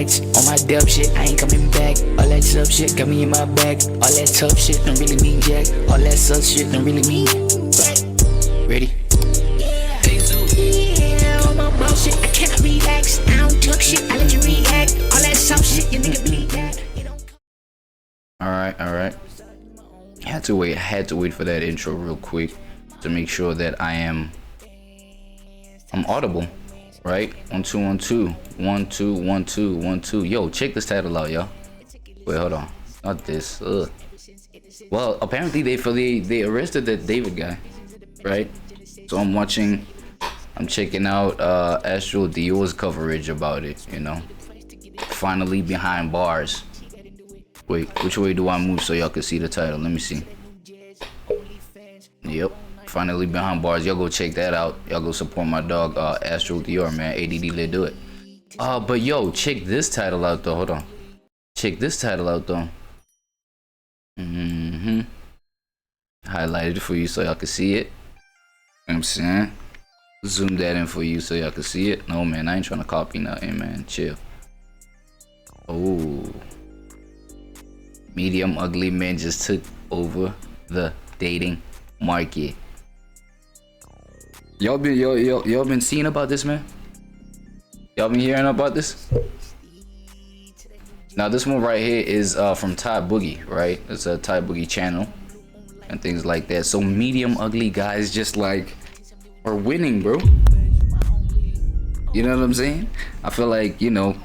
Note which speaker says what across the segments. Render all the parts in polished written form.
Speaker 1: racks. On my dub shit, I ain't coming back. All that sub shit got me in my bag. All that tough shit don't really mean jack. All that sus shit don't really mean jack. Ready? Yeah, on my bullshit, I cannot relax. I don't talk shit, I let you react. All that soft shit, your nigga believe that.
Speaker 2: Alright. Had to wait for that intro real quick to make sure that I'm audible, right? 1 2 1 2 1 2 1 2 1 2. Yo, check this title out, y'all. Wait, hold on. Not this. Ugh. Well, apparently they arrested that David guy, right? So I'm checking out Astral Dior's coverage about it, you know. Finally behind bars. Wait, which way do I move so y'all can see the title? Let me see. Yep, finally behind bars. Y'all go check that out. Y'all go support my dog, Astral Dior, man. ADD, let's do it. But yo, check this title out though. Hold on. Check this title out though. Highlighted it for you so y'all can see it. You know what I'm saying? Zoom that in for you so y'all can see it. No, man, I ain't trying to copy nothing, man. Chill. Oh. Medium ugly men just took over the dating market. Y'all been seeing about this, man? Y'all been hearing about this? Now this one right here is from Thai Boogie, right? It's a Thai Boogie channel and things like that. So medium ugly guys just like are winning, bro. You know what I'm saying? I feel like, you know,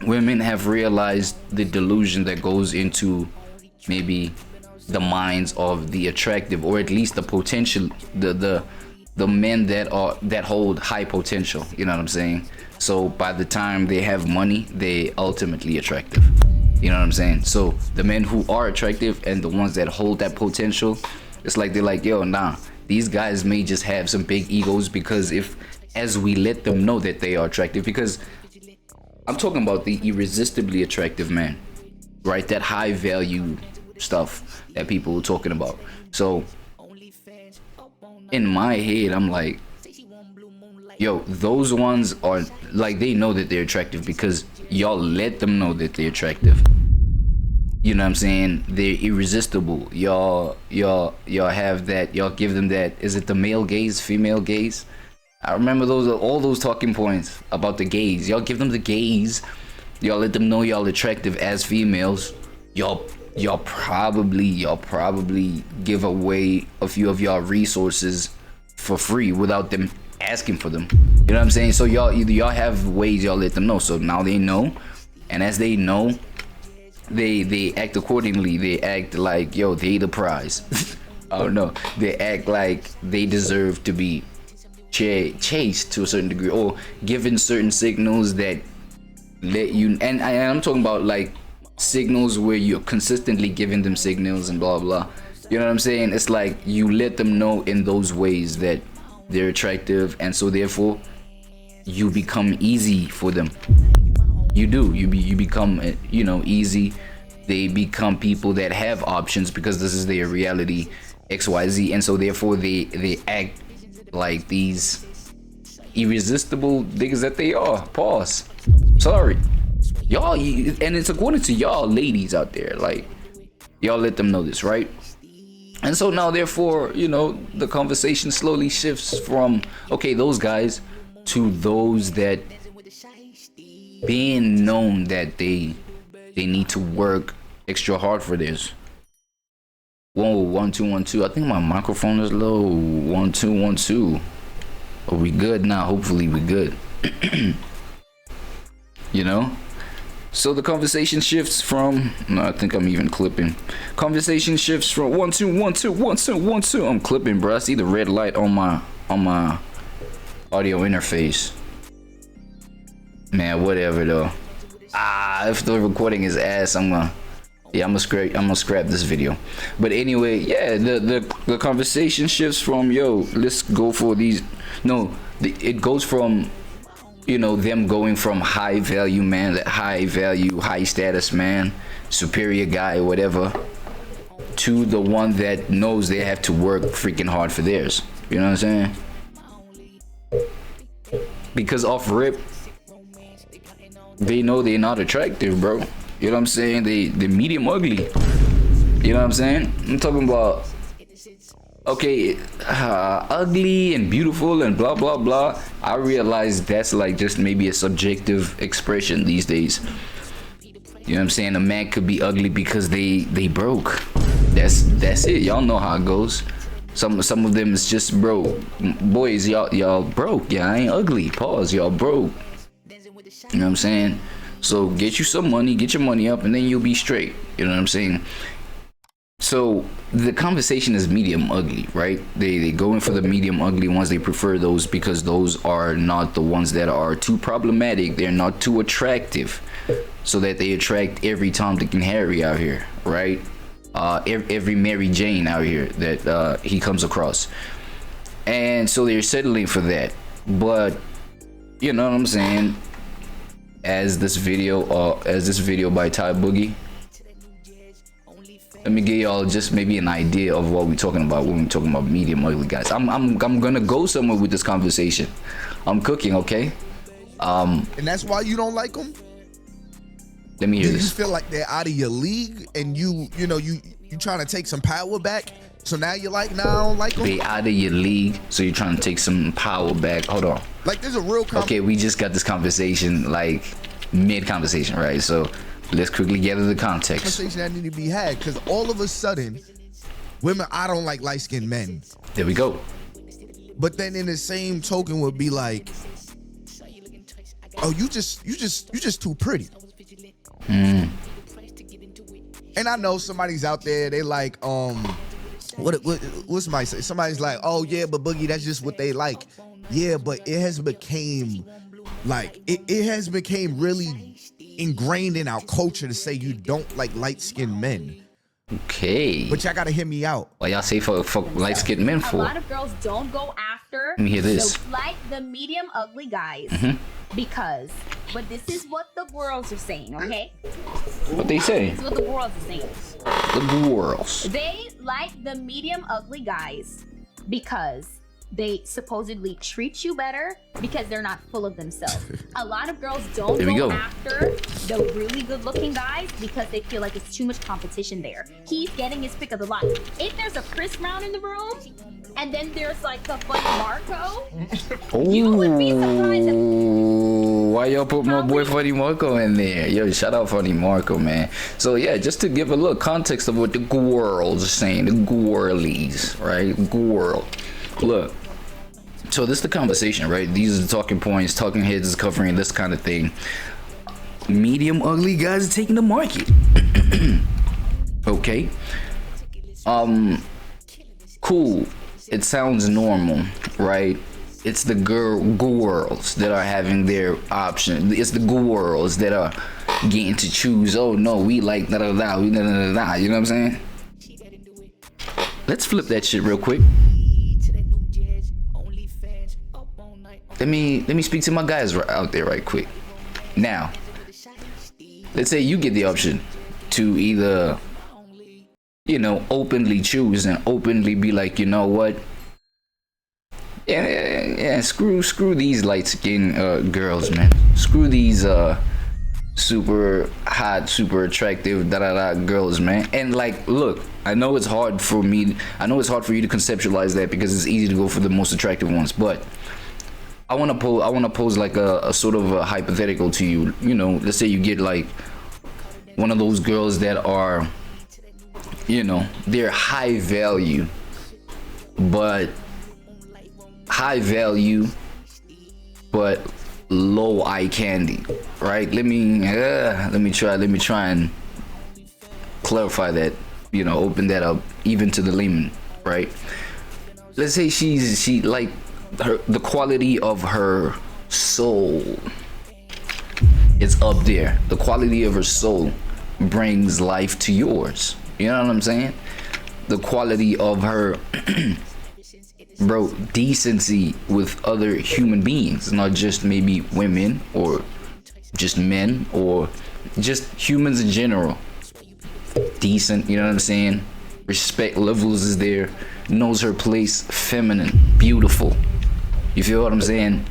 Speaker 2: women have realized the delusion that goes into maybe the minds of the attractive, or at least the potential, the men that hold high potential. You know what I'm saying? So by the time they have money, they ultimately attractive. You know what I'm saying? So the men who are attractive and the ones that hold that potential, it's like they're like, yo, nah, these guys may just have some big egos because as we let them know that they are attractive, because I'm talking about the irresistibly attractive man, right? That high value stuff that people were talking about. So in my head, I'm like, yo, those ones are like, they know that they're attractive because y'all let them know that they're attractive. You know what I'm saying? They're irresistible. Y'all have that. Y'all give them that. Is it the male gaze, female gaze? I remember all those talking points about the gaze. Y'all give them the gaze. Y'all let them know y'all attractive as females. Y'all probably give away a few of y'all resources for free without them asking for them. You know what I'm saying? So y'all have ways y'all let them know. So now they know, and as they know, they act accordingly. They act like, yo, they the prize. I don't know. They act like they deserve to be chased to a certain degree, or given certain signals that let you, and I'm talking about like signals where you're consistently giving them signals and blah blah. You know what I'm saying? It's like you let them know in those ways that they're attractive, and so therefore you become easy for them. You become, you know, easy. They become people that have options because this is their reality, XYZ, and so therefore they act like these irresistible niggas that they are. Pause. Sorry, y'all, and it's according to y'all ladies out there. Like, y'all let them know this, right? And so now, therefore, you know, the conversation slowly shifts from, okay, those guys, to those that being known that they need to work extra hard for this. Whoa, 1 2 1 2. I think my microphone is low. 1 2 1 2. Are we good now? Hopefully we good. You know? So the conversation shifts from, no, I think I'm even clipping. Conversation shifts from 1 2 1 2 1 2 1 2. I'm clipping, bro. I see the red light on my audio interface. Man, whatever though. If the recording is ass, I'm gonna scrap this video. But anyway, yeah, the conversation shifts from, yo, let's go for these. No, it goes from, you know, them going from high value man, that high value, high status man, superior guy, whatever, to the one that knows they have to work freaking hard for theirs. You know what I'm saying? Because off rip, they know they're not attractive, bro. You know what I'm saying? They medium ugly. You know what I'm saying? I'm talking about, okay, ugly and beautiful and blah blah blah. I realize that's like just maybe a subjective expression these days. You know what I'm saying? A man could be ugly because they broke. That's it. Y'all know how it goes. Some of them is just broke. Boys, y'all broke. Yeah, I ain't ugly. Pause. Y'all broke. You know what I'm saying? So get you some money, get your money up, and then you'll be straight. You know what I'm saying? So the conversation is medium ugly, right? They go in for the medium ugly ones. They prefer those because those are not the ones that are too problematic. They're not too attractive, so that they attract every Tom, Dick, and Harry out here, right? Every Mary Jane out here that he comes across, and so they're settling for that. But you know what I'm saying? As this video by Ty Boogie, let me give y'all just maybe an idea of what we're talking about when we're talking about medium ugly guys. I'm gonna go somewhere with this conversation. I'm cooking, okay?
Speaker 3: And that's why you don't like them?
Speaker 2: Let me hear
Speaker 3: Do
Speaker 2: this.
Speaker 3: you feel like they're out of your league and you trying to take some power back? So now you're like, nah, I don't like them?
Speaker 2: They out of your league, so you're trying to take some power back. Hold on.
Speaker 3: Like, there's a real
Speaker 2: Okay, we just got this conversation like mid-conversation, right? So let's quickly gather the context.
Speaker 3: conversation that need to be had, because all of a sudden, women, I don't like light-skinned men.
Speaker 2: There we go.
Speaker 3: But then in the same token would be like, oh, you just too pretty. And I know somebody's out there, they like, what somebody say? Somebody's like, oh yeah, but Boogie, that's just what they like. Yeah, but it has became like, it has became really ingrained in our culture to say you don't like light-skinned men.
Speaker 2: Okay.
Speaker 3: But y'all gotta hear me out.
Speaker 2: Why y'all say for light-skinned men for?
Speaker 4: A lot of girls don't go after
Speaker 2: Let me hear this.
Speaker 4: the medium ugly guys because, but this is what the girls are saying, okay?
Speaker 2: What they say?
Speaker 4: This is what the girls are saying.
Speaker 2: The girls.
Speaker 4: They like the medium ugly guys because they supposedly treat you better because they're not full of themselves. A lot of girls don't go after the really good looking guys because they feel like it's too much competition there. He's getting his pick of the lot. If there's a Chris Brown in the room and then there's like the funny Marco, you would be surprised at
Speaker 2: Why y'all put my boy Funny Marco in there? Yo, shout out Funny Marco, man. So yeah, just to give a little context of what the girls are saying, the girlies, right? Girl. Look, so this is the conversation, right? These are the talking points, talking heads is covering this kind of thing. Medium ugly guys are taking the market. Okay. Cool. It sounds normal, right? It's the girls that are having their option. It's the girls that are getting to choose. Oh no, we like da da da, we da da da da. You know what I'm saying? Let's flip that shit real quick. Let me speak to my guys out there right quick. Now, let's say you get the option to either, you know, openly choose and openly be like, you know what? Yeah, screw these light-skinned girls, man. Screw these super hot, super attractive girls, man. And like, look, I know it's hard for you to conceptualize that because it's easy to go for the most attractive ones, but I want to pose like a sort of a hypothetical to you. You know, let's say you get like one of those girls that are, you know, they're high value, but low eye candy, right? Let me try and clarify that, you know, open that up even to the layman, right? Let's say she like the quality of her soul is up there. The quality of her soul brings life to yours. You know what I'm saying? The quality of her bro, decency with other human beings, not just maybe women or just men or just humans in general. Decent, you know what I'm saying? Respect levels is there, knows her place, feminine, beautiful. You feel what I'm saying?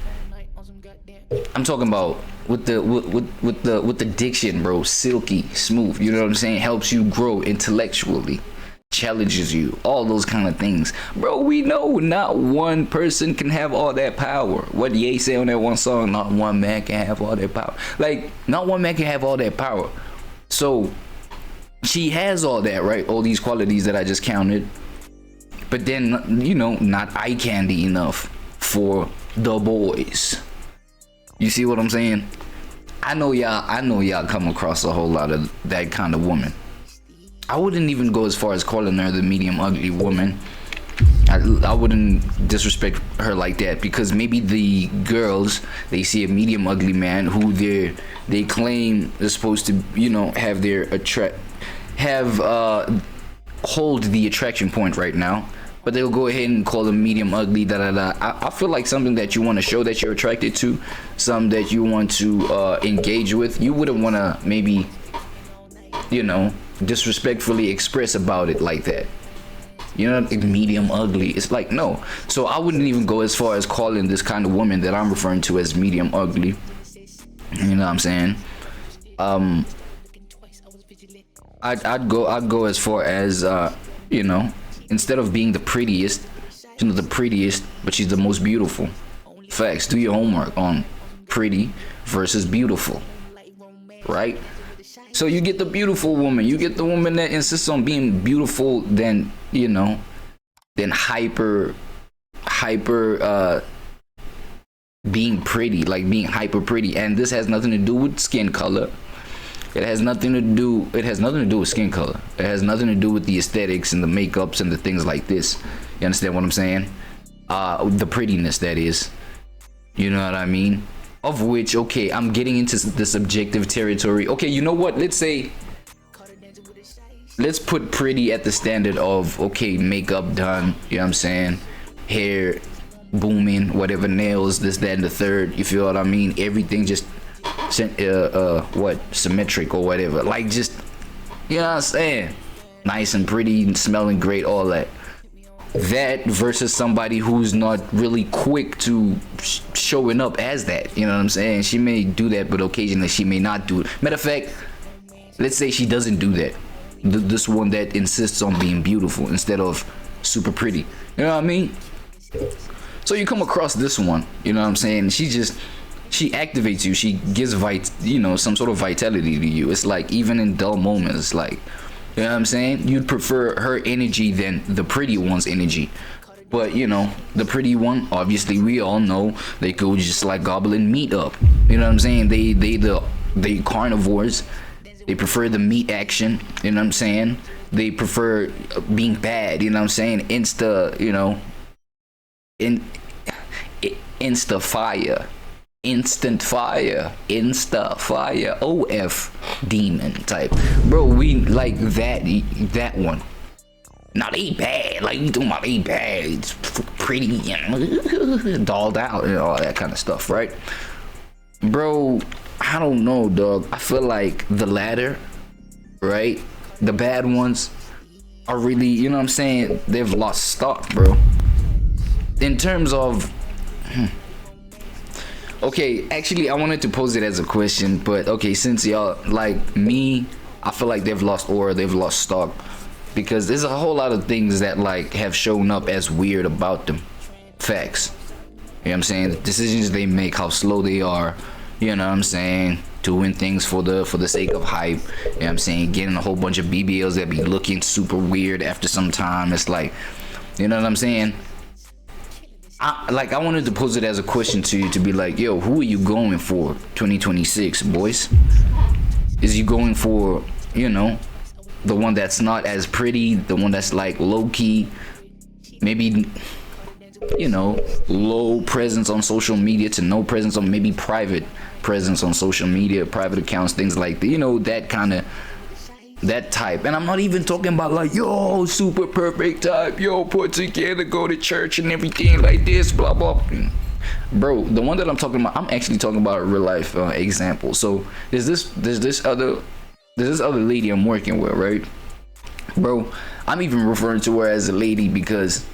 Speaker 2: I'm talking about with the diction, bro, silky smooth, you know what I'm saying, helps you grow intellectually, challenges you, all those kind of things, bro. We know not one person can have all that power. What Ye say on that one song, not one man can have all that power. Like, not one man can have all that power. So she has all that, right? All these qualities that I just counted, but then, you know, not eye candy enough for the boys. You see what I'm saying? I know y'all come across a whole lot of that kind of woman. I wouldn't even go as far as calling her the medium ugly woman. I wouldn't disrespect her like that, because maybe the girls, they see a medium ugly man who they claim is supposed to, you know, have their hold the attraction point right now, but they'll go ahead and call them medium ugly, I feel like something that you want to show that you're attracted to, some that you want to engage with, you wouldn't want to maybe, you know, disrespectfully express about it like that. You know, medium ugly. It's like, no. So I wouldn't even go as far as calling this kind of woman that I'm referring to as medium ugly. You know what I'm saying? I'd go as far as you know, instead of being the prettiest, she's not the prettiest, but she's the most beautiful. Facts. Do your homework on pretty versus beautiful, right? So you get the beautiful woman, you get the woman that insists on being beautiful, then, you know, then hyper being pretty, like being hyper pretty. And this has nothing to do with skin color. It has nothing to do with skin color. It has nothing to do with the aesthetics and the makeups and the things like this. You understand what I'm saying? The prettiness, that is. You know what I mean? Of which, okay, I'm getting into the subjective territory. Okay, you know what? Let's put pretty at the standard of, okay, makeup done, you know what I'm saying? Hair booming, whatever, nails, this, that, and the third. You feel what I mean? Everything just symmetric or whatever. Like, just, you know what I'm saying? Nice and pretty and smelling great, all that. That versus somebody who's not really quick to showing up as that, you know what I'm saying? She may do that, but occasionally she may not do it. Matter of fact, let's say she doesn't do that. This one that insists on being beautiful instead of super pretty, you know what I mean? So you come across this one, you know what I'm saying? She activates you. She gives some sort of vitality to you. It's like, even in dull moments, it's like, you know what I'm saying? You'd prefer her energy than the pretty one's energy. But, you know, the pretty one, obviously, we all know they go just like gobbling meat up. You know what I'm saying? They carnivores. They prefer the meat action. You know what I'm saying? They prefer being bad. You know what I'm saying? Insta fire. Instant fire, insta fire, OF demon type, bro. We like that one. Not they bad, like you talking about they bad. It's pretty and dolled out and all that kind of stuff, right, bro? I don't know, dog. I feel like the latter, right? The bad ones are really, you know what I'm saying? They've lost stock, bro. In terms of. Okay, actually, I wanted to pose it as a question, but okay, since y'all like me, I feel like they've lost aura, they've lost stock, because there's a whole lot of things that like have shown up as weird about them. Facts. You know what I'm saying? The decisions they make, how slow they are, you know what I'm saying? Doing things for the sake of hype, you know what I'm saying? Getting a whole bunch of BBLs that be looking super weird after some time. It's like, you know what I'm saying? I wanted to pose it as a question to you, to be like, yo, who are you going for 2026, boys? Is you going for, you know, the one that's not as pretty, the one that's like low-key, maybe, you know, low presence on social media to no presence on, maybe private presence on social media, private accounts, things like that, you know, that kind of, that type. And I'm not even talking about like, yo, super perfect type, yo, put together, go to church and everything like this, blah blah. Bro, the one that I'm talking about, I'm actually talking about a real life example. So there's this other lady I'm working with, right, bro? I'm even referring to her as a lady because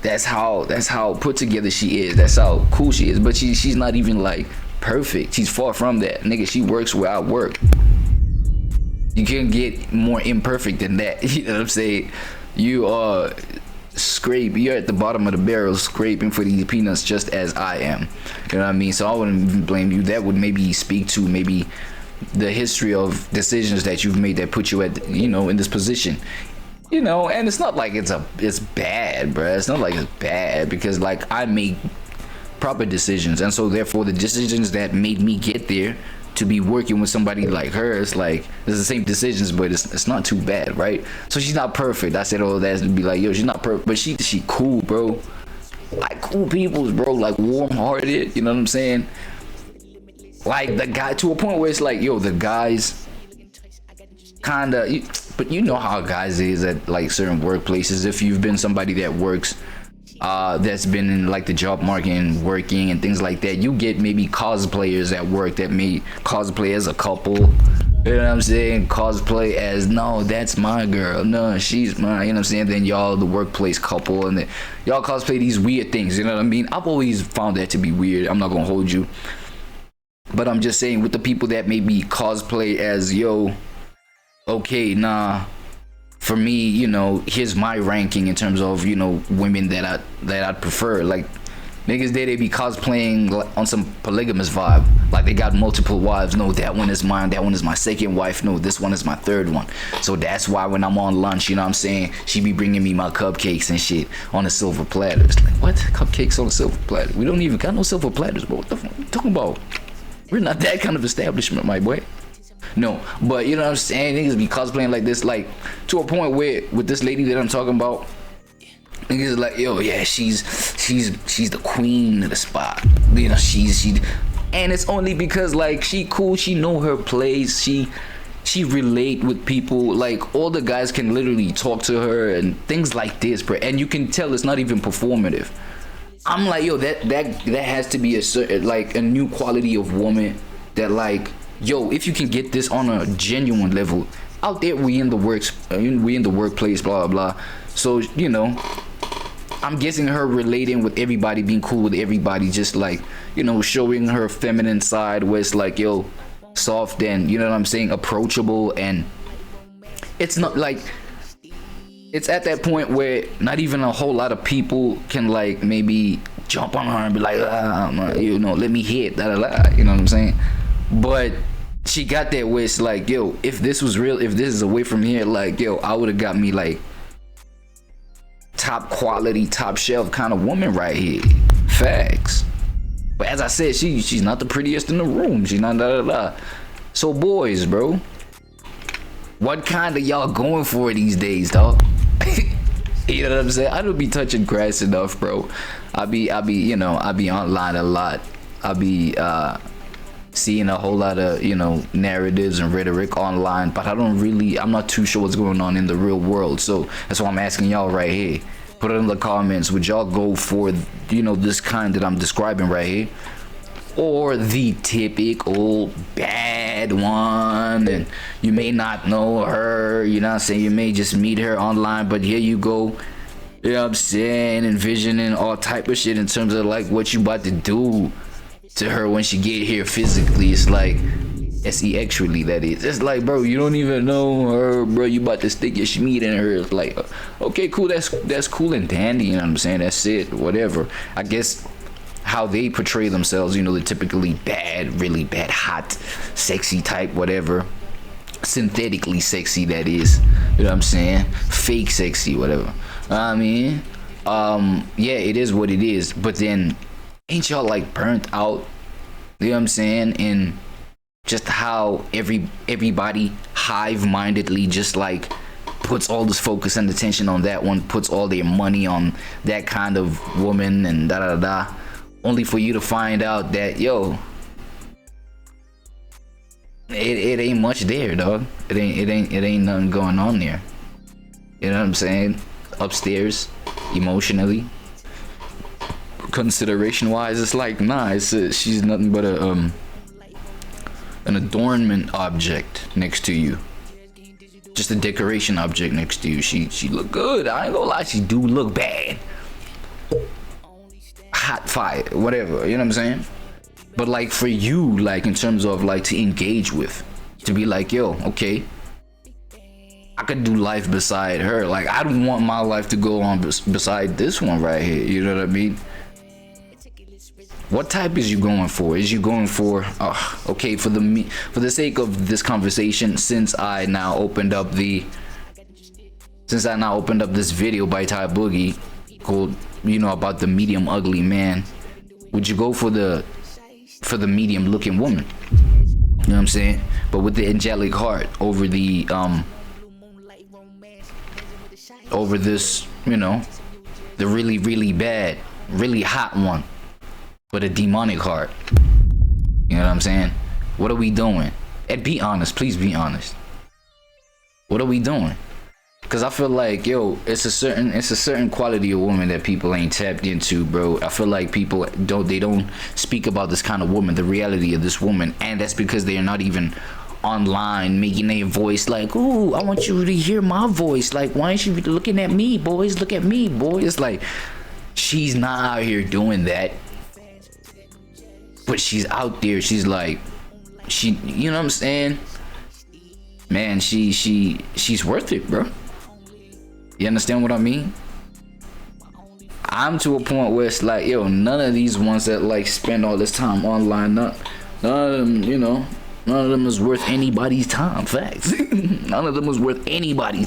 Speaker 2: that's how put together she is, that's how cool she is. But she's not even like perfect. She's far from that, nigga. She works where I work. You can't get more imperfect than that. You know what I'm saying? You are you're at the bottom of the barrel scraping for these peanuts just as I am. You know what I mean? So I wouldn't even blame you. That would maybe speak to maybe the history of decisions that you've made that put you at, you know, in this position. You know, and it's not like it's bad, bruh. It's not like it's bad, because like I make proper decisions, and so therefore the decisions that made me get there to be working with somebody like her, it's like it's the same decisions, but it's not too bad, right? So she's not perfect. I said all that to be like, yo, she's not perfect, but she cool, bro. Like cool peoples, bro, like warm-hearted, you know what I'm saying? Like the guy, to a point where it's like, yo, the guys kinda, but you know how guys is at like certain workplaces. If you've been somebody that works that's been in like the job market and working and things like that, you get maybe cosplayers at work that may cosplay as a couple, you know what I'm saying, cosplay as, no, that's my girl, no, she's mine, you know what I'm saying, then y'all the workplace couple, and then y'all cosplay these weird things, you know what I mean? I've always found that to be weird. I'm not gonna hold you, but I'm just saying, with the people that maybe cosplay as, yo, okay, nah, for me, you know, here's my ranking in terms of, you know, women that I'd prefer. Like niggas there, they be cosplaying on some polygamous vibe, like they got multiple wives. No, that one is mine, that one is my second wife, no, this one is my third one. So that's why when I'm on lunch, you know what I'm saying, she be bringing me my cupcakes and shit on a silver platter. It's like, what? Cupcakes on a silver platter? We don't even got no silver platters, bro. What the fuck are you talking about? We're not that kind of establishment, my boy. No, but you know what I'm saying, niggas be cosplaying like this, like to a point where with this lady that I'm talking about, niggas like, yo, yeah, she's the queen of the spot, you know, she and it's only because like she cool, she know her place, she relate with people, like all the guys can literally talk to her and things like this, bro, and you can tell it's not even performative. I'm like, yo, that has to be a certain, like a new quality of woman that, like, yo, if you can get this on a genuine level out there, we in the workplace, blah blah. So, you know, I'm guessing her relating with everybody, being cool with everybody, just like, you know, showing her feminine side where it's like, yo, soft and, you know what I'm saying, approachable, and it's not like, it's at that point where not even a whole lot of people can like maybe jump on her and be like, you know, let me hit, da da da, you know what I'm saying? But she got that where it's like, yo, if this was real, if this is away from here, like, yo, I would have got me like top quality, top shelf kind of woman right here. Facts. But as I said, she's not the prettiest in the room. She's not da da da. So boys, bro, what kind of y'all going for these days, dog? You know what I'm saying? I don't be touching grass enough, bro. I be you know, I be online a lot. I be seeing a whole lot of, you know, narratives and rhetoric online, but I'm not too sure what's going on in the real world. So that's why I'm asking y'all right here. Put it in the comments. Would y'all go for, you know, this kind that I'm describing right here, or the typical bad one, and you may not know her, you know what I'm saying, you may just meet her online, but here you go, you know what I'm saying, envisioning all type of shit in terms of like what you about to do to her when she get here physically. It's like sexually, that is. It's like, bro, you don't even know her, bro, you about to stick your schmeat in her. It's like, okay, cool, that's cool and dandy, you know what I'm saying, that's it, whatever. I guess how they portray themselves, you know, the typically bad, really bad, hot, sexy type, whatever, synthetically sexy, that is, you know what I'm saying, fake sexy, whatever. I mean, yeah, it is what it is, but then ain't y'all like burnt out, you know what I'm saying, in just how everybody hive-mindedly just like puts all this focus and attention on that one, puts all their money on that kind of woman, and da da da, only for you to find out that, yo, it ain't much there, dog. It ain't nothing going on there. You know what I'm saying? Upstairs, emotionally, consideration wise, it's like, nah, she's nothing but an adornment object next to you. Just a decoration object next to you. She look good. I ain't gonna lie, she do look bad. Hot fire, whatever, you know what I'm saying? But like for you, like in terms of like to engage with, to be like, yo, okay, I could do life beside her. Like I don't want my life to go on beside this one right here. You know what I mean? What type is you going for? Is you going for okay, for the sake of this conversation, since I now opened up this video by Ty Boogie called, you know, about the medium ugly man, would you go for the medium looking woman? You know what I'm saying? But with the angelic heart over the over this, you know, the really, really bad, really hot one, but a demonic heart. You know what I'm saying? What are we doing? And be honest, please be honest. What are we doing? Cause I feel like, yo, it's a certain quality of woman that people ain't tapped into, bro. I feel like people don't speak about this kind of woman, the reality of this woman, and that's because they are not even online making a voice like, ooh, I want you to hear my voice. Like, why aren't you looking at me, boys? Look at me, boys. It's like she's not out here doing that, but she's out there. She's like, you know what I'm saying? Man, she's worth it, bro. You understand what I mean? I'm to a point where it's like, yo, none of these ones that like spend all this time online, none of them, you know, none of them is worth anybody's time. Facts. None of them is worth anybody's